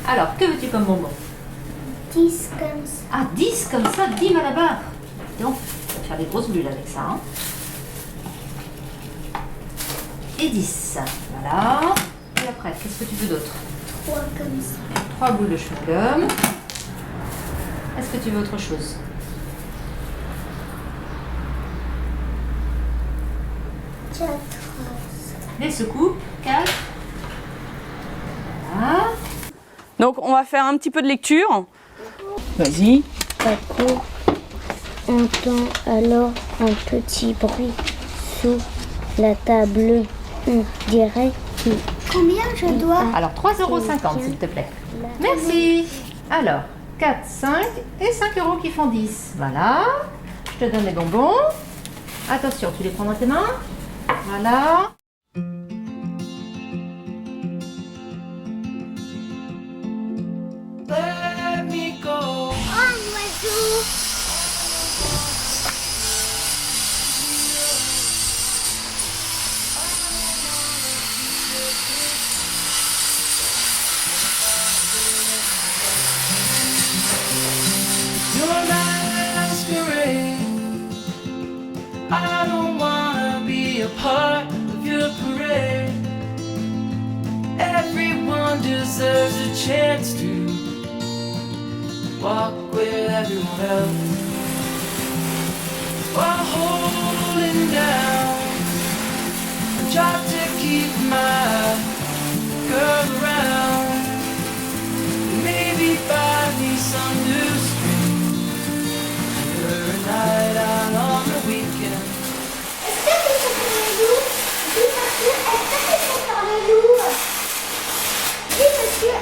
Alors, que veux-tu comme bonbon? 10 comme ça. Ah, 10 comme ça, 10 Malabar. Donc, on va faire des grosses bulles avec ça. Hein. Et 10. Voilà. Et après, qu'est-ce que tu veux d'autre? 3 comme ça. 3 boules de chewing-gum. Est-ce que tu veux autre chose? 4. Des soucoupes. 4. Voilà. Donc on va faire un petit peu de lecture. Vas-y. Paco entend alors un petit bruit sous la table. On dirait qu'il... Combien je dois? Alors 3,50 € s'il te plaît. Merci. Alors 4, 5 et 5 € qui font 10. Voilà. Je te donne les bonbons. Attention, tu les prends dans tes mains. Voilà. Oh, un oiseau! You're masquerade. I don't wanna be a part of your parade. Everyone deserves a chance to walk with everyone else while holding down a job to keep my girl around. Maybe buy me some new string for a night out on the weekend.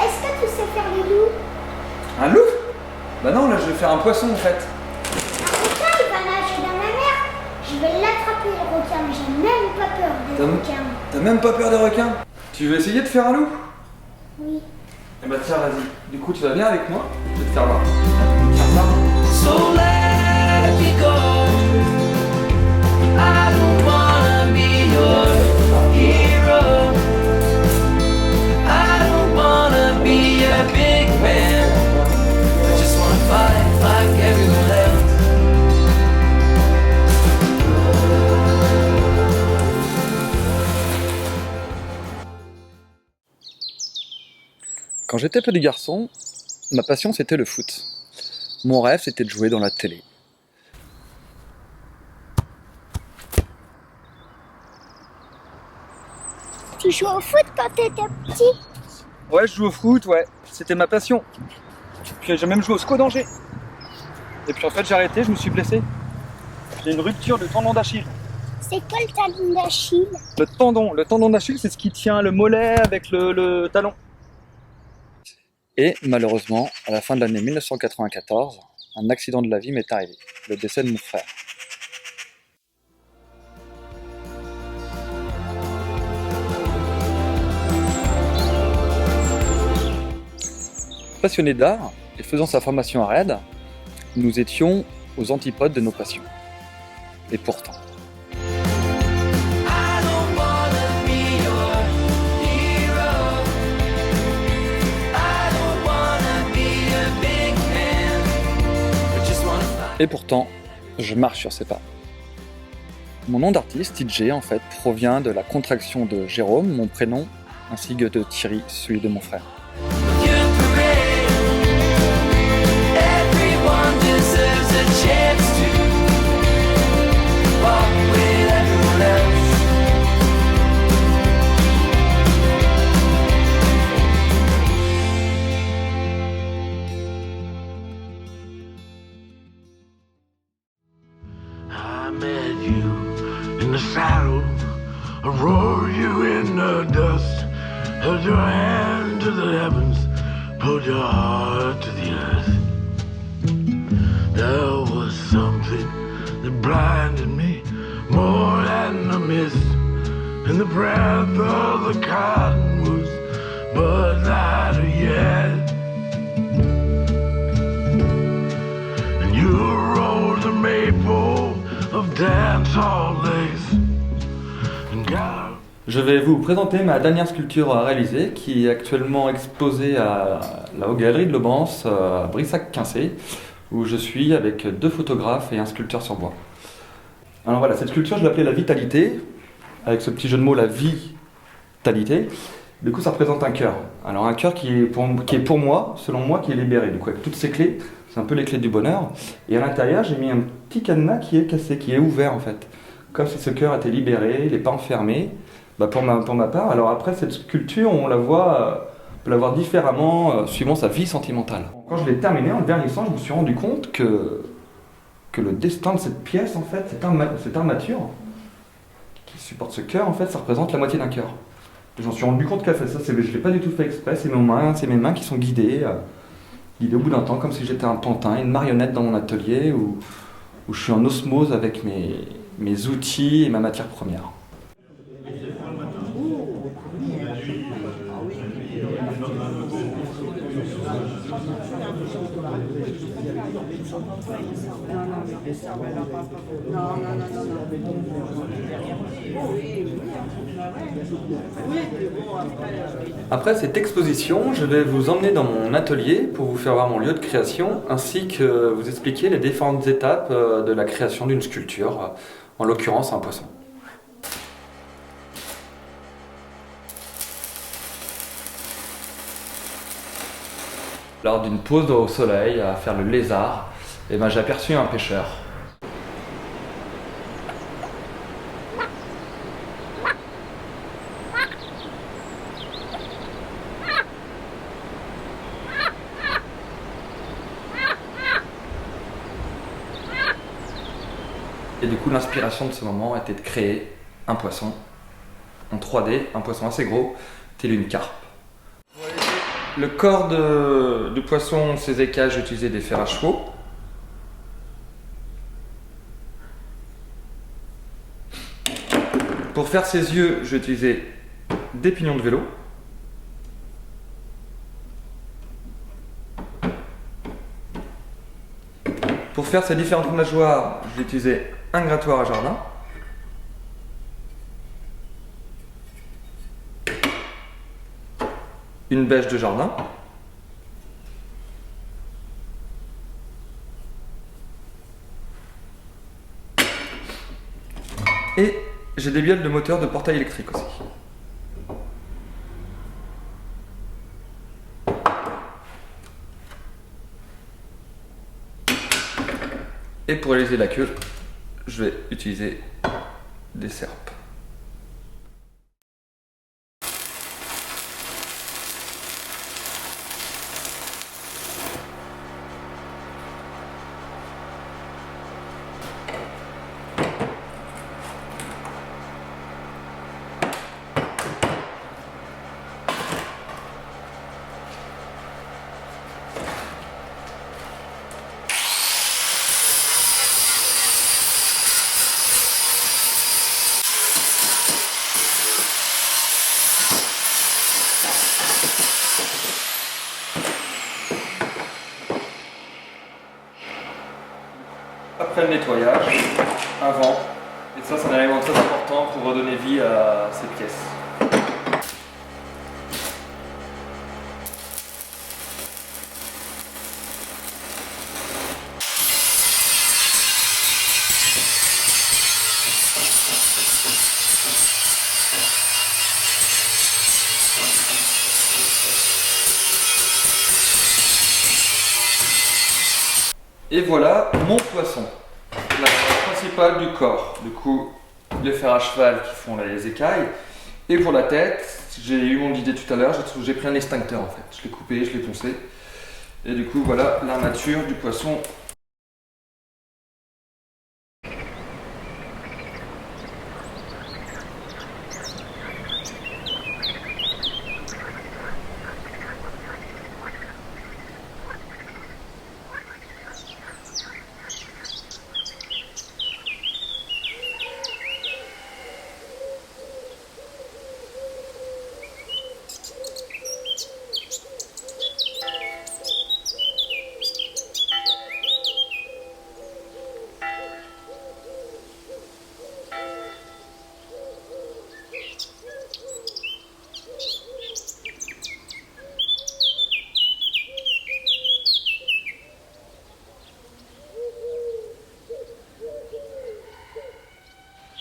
Est-ce que tu sais faire le loup? Un loup? Bah non, là je vais faire un poisson en fait. Un requin, il va nager dans la mer. Je vais l'attraper le requin, mais j'ai même pas peur des requins. T'as même pas peur des requins? Tu veux essayer de faire un loup? Oui. Eh bah tiens, vas-y. Du coup, tu vas bien avec moi? Je vais te faire voir. Tiens, ça. So let me go. I don't wanna be your hero. I don't wanna be a big man. I just wanna fight like everyone else. Quand j'étais petit garçon, ma passion c'était le foot. Mon rêve c'était de jouer dans la télé. Tu joues au foot quand t'étais petit? Ouais, je joue au foot, ouais. C'était ma passion. Puis j'ai même joué au SCO d'Angers. Et puis en fait j'ai arrêté, je me suis blessé. J'ai une rupture de tendon d'Achille. C'est quoi le talon d'Achille? Le tendon d'Achille, c'est ce qui tient le mollet avec le talon. Et malheureusement, à la fin de l'année 1994, un accident de la vie m'est arrivé, le décès de mon frère. Passionné d'art et faisant sa formation à Rennes, nous étions aux antipodes de nos passions. Et pourtant. I don't wanna be your hero. I don't wanna be a big man. I just wanna fight. Et pourtant, je marche sur ses pas. Mon nom d'artiste, TJ, en fait, provient de la contraction de Jérôme, mon prénom, ainsi que de Thierry, celui de mon frère. Your parade. Everyone deserves a chance to walk with everyone else. I met you in the saddle, I roared you in the dust, held your hand to the heavens, pulled your heart to the earth. There was something that blinded me more than the mist, and the breath of the cottonwoods, but lighter yet. And you rolled the maple of dance hall lace and got Je vais vous présenter ma dernière sculpture à réaliser qui est actuellement exposée à la Haute Galerie de l'Aubance à Brissac-Quincé où je suis avec 2 photographes et un sculpteur sur bois. Alors voilà, cette sculpture je l'appelais la vitalité, avec ce petit jeu de mots la vitalité. Du coup ça représente un cœur. Alors un cœur qui est pour moi, selon moi, qui est libéré. Du coup avec toutes ces clés, c'est un peu les clés du bonheur. Et à l'intérieur j'ai mis un petit cadenas qui est cassé, qui est ouvert en fait. Comme si ce cœur était libéré, il n'est pas enfermé. Pour ma part, alors après cette sculpture, on peut la voir différemment suivant sa vie sentimentale. Quand je l'ai terminée, en le vernissant, je me suis rendu compte que le destin de cette pièce, en fait, cette armature qui supporte ce cœur, en fait, ça représente la moitié d'un cœur. J'en suis rendu compte qu'elle fait ça, je ne l'ai pas du tout fait exprès, c'est mes mains qui sont guidées au bout d'un temps, comme si j'étais un pantin, une marionnette dans mon atelier, où je suis en osmose avec mes outils et ma matière première. Après cette exposition, je vais vous emmener dans mon atelier pour vous faire voir mon lieu de création ainsi que vous expliquer les différentes étapes de la création d'une sculpture, en l'occurrence un poisson. Lors d'une pause au soleil à faire le lézard, j'ai aperçu un pêcheur. Et du coup l'inspiration de ce moment était de créer un poisson en 3D, un poisson assez gros, tel une carpe. Le corps du poisson, ses écailles, j'ai utilisé des fers à chevaux. Pour faire ses yeux, j'ai utilisé des pignons de vélo. Pour faire ses différentes nageoires, j'ai utilisé un grattoir à jardin. Une bêche de jardin. Et j'ai des bielles de moteur de portail électrique aussi. Et pour réaliser la queue, je vais utiliser des serpes. Après le nettoyage, un vent, et ça c'est un élément très important pour redonner vie à cette pièce. Et voilà mon poisson, la partie principale du corps. Du coup, les fers à cheval qui font les écailles. Et pour la tête, j'ai eu mon idée tout à l'heure, j'ai pris un extincteur en fait. Je l'ai coupé, je l'ai poncé. Et du coup, voilà l'armature du poisson.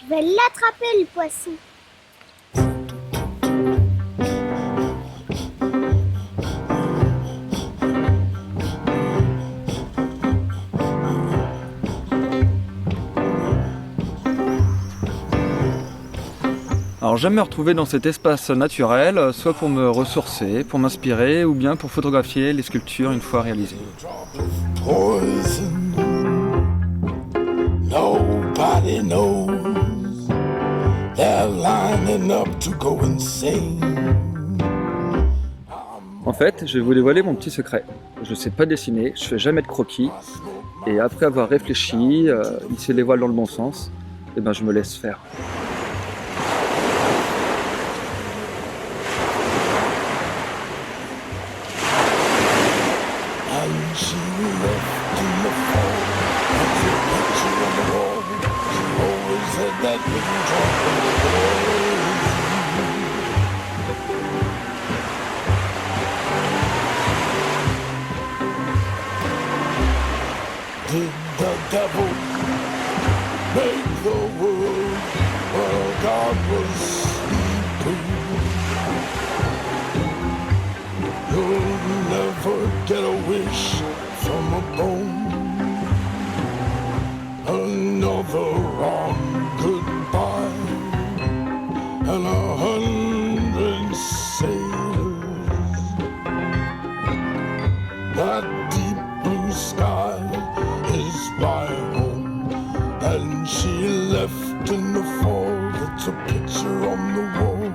vais l'attraper, le poisson. Alors j'aime me retrouver dans cet espace naturel, soit pour me ressourcer, pour m'inspirer, ou bien pour photographier les sculptures une fois réalisées. Poison. Nobody knows. They're lining up to go insane. En fait, je vais vous dévoiler mon petit secret. Je ne sais pas dessiner, je fais jamais de croquis, et après avoir réfléchi, hisser les voiles dans le bon sens, et ben je me laisse faire. And she left in the fall. That's a picture on the wall. She always had that little drop of poison. Did the devil make the world while God was sleeping? You'll never get a wish from a bone. Another wrong goodbye, and 100 sailors. That deep blue sky is my home, and she left in the fall. It's a picture on the wall.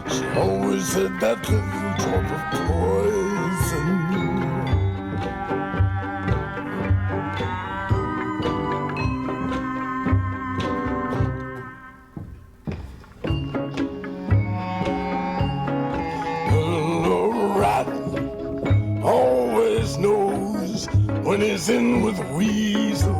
She always had that little drop of poison. The rat always knows when he's in with weasel.